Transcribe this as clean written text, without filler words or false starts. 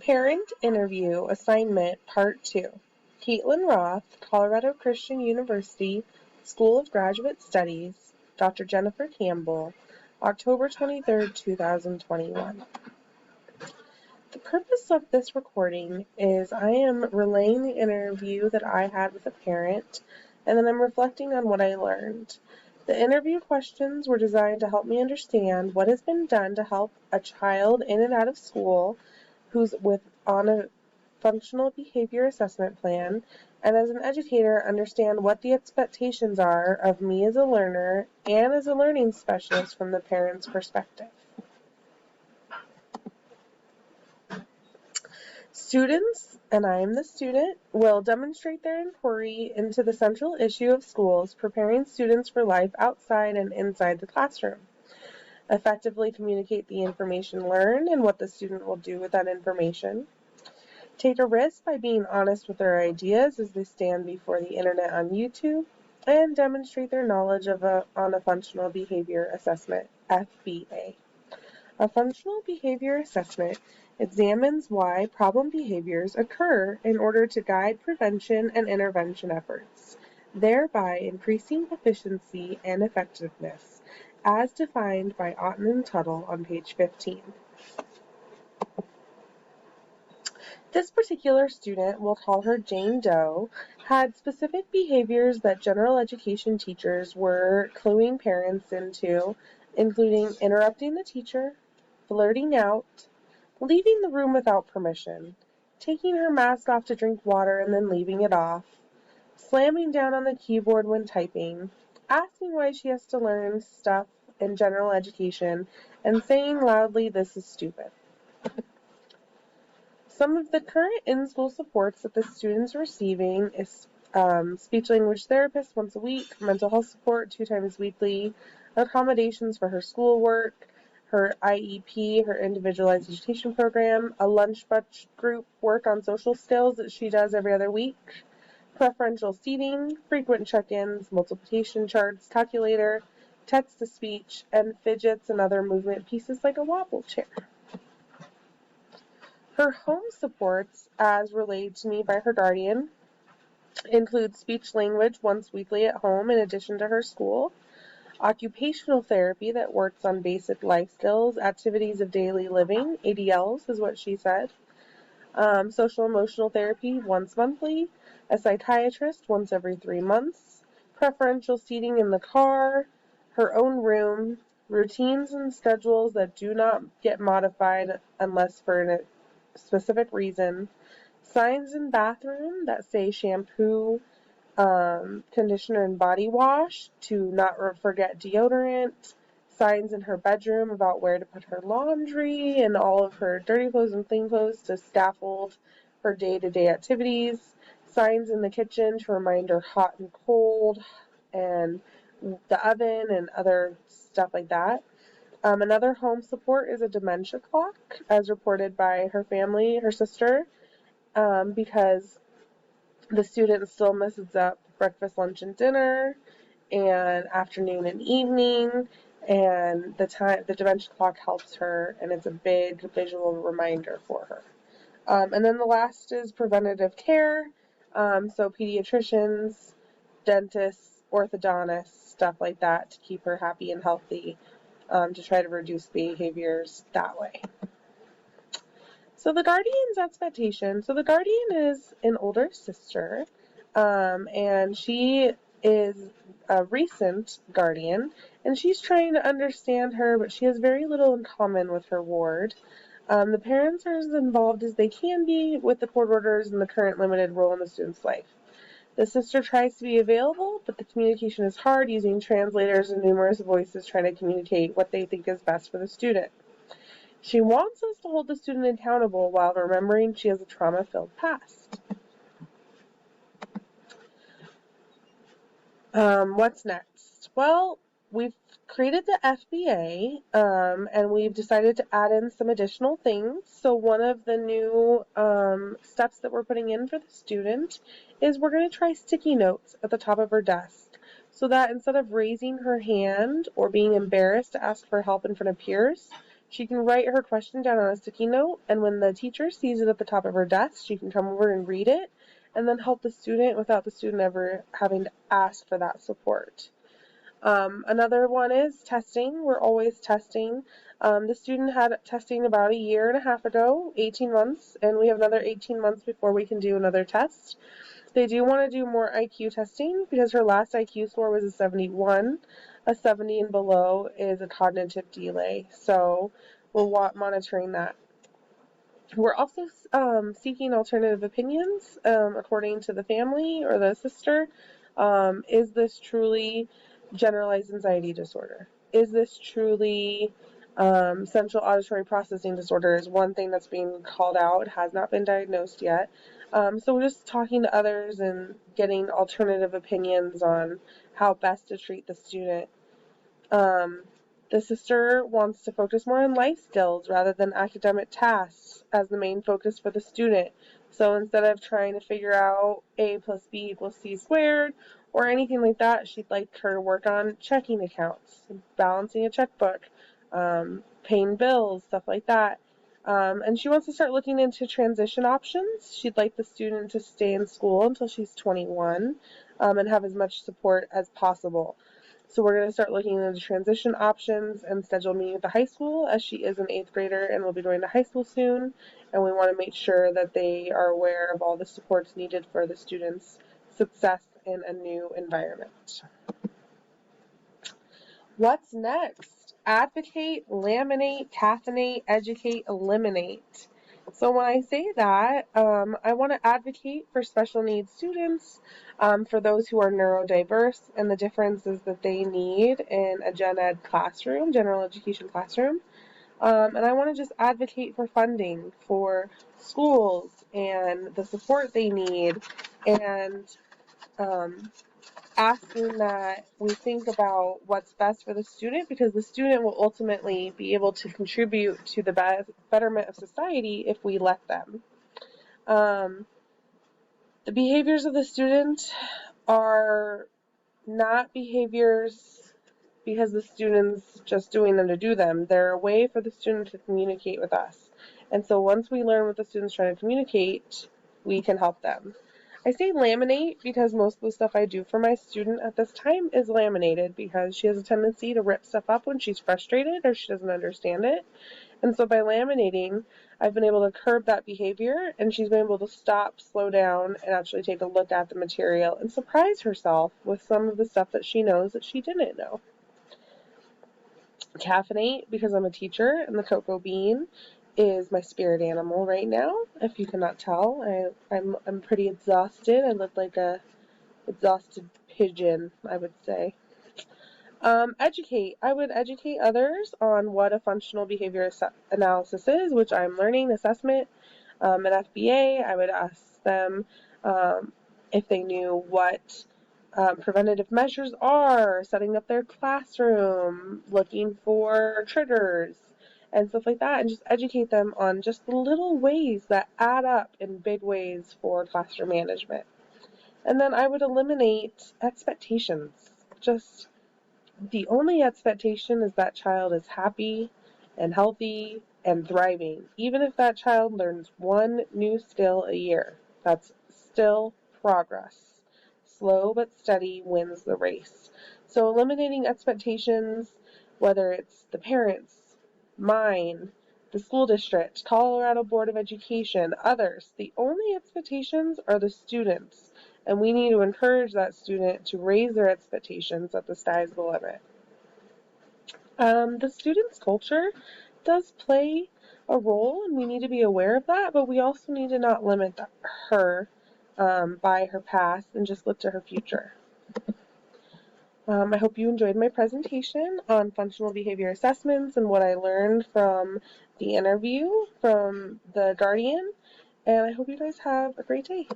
Parent Interview Assignment Part 2. Caitlin Roth, Colorado Christian University, School of Graduate Studies, Dr. Jennifer Campbell, October 23, 2021. The purpose of this recording is I am relaying the interview that I had with a parent, and then I'm reflecting on what I learned. The interview questions were designed to help me understand what has been done to help a child in and out of school who's on a functional behavior assessment plan, and as an educator, understand what the expectations are of me as a learner and as a learning specialist from the parent's perspective. Students, and I am the student, will demonstrate their inquiry into the central issue of schools, preparing students for life outside and inside the classroom. Effectively communicate the information learned and what the student will do with that information. Take a risk by being honest with their ideas as they stand before the internet on YouTube, and demonstrate their knowledge on a functional behavior assessment, FBA. A functional behavior assessment examines why problem behaviors occur in order to guide prevention and intervention efforts, thereby increasing efficiency and effectiveness, as defined by Otten and Tuttle on page 15. This particular student, we'll call her Jane Doe, had specific behaviors that general education teachers were cluing parents into, including interrupting the teacher, blurting out, leaving the room without permission, taking her mask off to drink water and then leaving it off, slamming down on the keyboard when typing, asking why she has to learn stuff in general education, and saying loudly, "This is stupid." Some of the current in-school supports that the student's receiving is speech-language therapist once a week, mental health support 2 times weekly, accommodations for her schoolwork, her IEP, her individualized education program, a lunch bunch group work on social skills that she does every other week, preferential seating, frequent check-ins, multiplication charts, calculator, text-to-speech, and fidgets and other movement pieces like a wobble chair. Her home supports, as relayed to me by her guardian, include speech-language once weekly at home in addition to her school, occupational therapy that works on basic life skills, activities of daily living, ADLs is what she said, social emotional therapy once monthly, a psychiatrist once every 3 months, preferential seating in the car, her own room, routines and schedules that do not get modified unless for a specific reason, signs in bathroom that say shampoo, conditioner, and body wash, to not forget deodorant, signs in her bedroom about where to put her laundry and all of her dirty clothes and clean clothes to scaffold her day-to-day activities, signs in the kitchen to remind her hot and cold, and the oven and other stuff like that. Another home support is a dementia clock, as reported by her family, her sister, because the student still messes up breakfast, lunch, and dinner, and afternoon and evening, and the dementia clock helps her, and it's a big visual reminder for her. And then the last is preventative care, so pediatricians, dentists, orthodontists, stuff like that, to keep her happy and healthy, to try to reduce behaviors that way. So the guardian's expectation. So the guardian is an older sister, and she is a recent guardian, and she's trying to understand her, but she has very little in common with her ward. The parents are as involved as they can be with the court orders and the current limited role in the student's life. The sister tries to be available, but the communication is hard, using translators and numerous voices trying to communicate what they think is best for the student. She wants us to hold the student accountable while remembering she has a trauma-filled past. What's next? Well, we've created the FBA, and we've decided to add in some additional things. So one of the new steps that we're putting in for the student is we're going to try sticky notes at the top of her desk, so that instead of raising her hand or being embarrassed to ask for help in front of peers, She can write her question down on a sticky note, and when the teacher sees it at the top of her desk, she can come over and read it and then help the student without the student ever having to ask for that support. Another one is testing. We're always testing. The student had testing about a year and a half ago, 18 months, and we have another 18 months before we can do another test. They do want to do more IQ testing because her last IQ score was a 71. A 70 and below is a cognitive delay, so we're monitoring that. We're also seeking alternative opinions according to the family or the sister. Is this truly generalized anxiety disorder? Is this truly central auditory processing disorder is one thing that's being called out. It has not been diagnosed yet. So we're just talking to others and getting alternative opinions on how best to treat the student. The sister wants to focus more on life skills rather than academic tasks as the main focus for the student. So instead of trying to figure out A plus B equals C squared or anything like that, she'd like her to work on checking accounts, balancing a checkbook, paying bills, stuff like that. And she wants to start looking into transition options. She'd like the student to stay in school until she's 21 and have as much support as possible. So we're going to start looking into transition options and schedule a meeting with the high school as she is an 8th grader and will be going to high school soon. And we want to make sure that they are aware of all the supports needed for the students' success in a new environment. What's next? Advocate, laminate, caffeinate, educate, eliminate. So when I say that, I want to advocate for special needs students, for those who are neurodiverse and the differences that they need in a gen ed classroom, general education classroom. And I want to just advocate for funding for schools and the support they need and asking that we think about what's best for the student because the student will ultimately be able to contribute to the betterment of society if we let them. The behaviors of the student are not behaviors because the student's just doing them to do them. They're a way for the student to communicate with us. And so once we learn what the student's trying to communicate, we can help them. I say laminate because most of the stuff I do for my student at this time is laminated because she has a tendency to rip stuff up when she's frustrated or she doesn't understand it. And so by laminating, I've been able to curb that behavior and she's been able to stop, slow down, and actually take a look at the material and surprise herself with some of the stuff that she knows that she didn't know. Caffeinate because I'm a teacher and the cocoa bean is my spirit animal right now. If you cannot tell, I'm pretty exhausted. I look like a exhausted pigeon, I would say. Educate. I would educate others on what a functional behavior analysis is, which I'm learning assessment at FBA. I would ask them if they knew what preventative measures are, setting up their classroom, looking for triggers, and stuff like that, and just educate them on just the little ways that add up in big ways for classroom management. And then I would eliminate expectations. Just the only expectation is that child is happy and healthy and thriving, even if that child learns one new skill a year. That's still progress. Slow but steady wins the race. So eliminating expectations, whether it's the parents, mine, the school district, Colorado Board of Education, others, the only expectations are the students. And we need to encourage that student to raise their expectations that the sky's the limit. The student's culture does play a role, and we need to be aware of that, but we also need to not limit her by her past and just look to her future. I hope you enjoyed my presentation on functional behavior assessments and what I learned from the interview from the Guardian, and I hope you guys have a great day.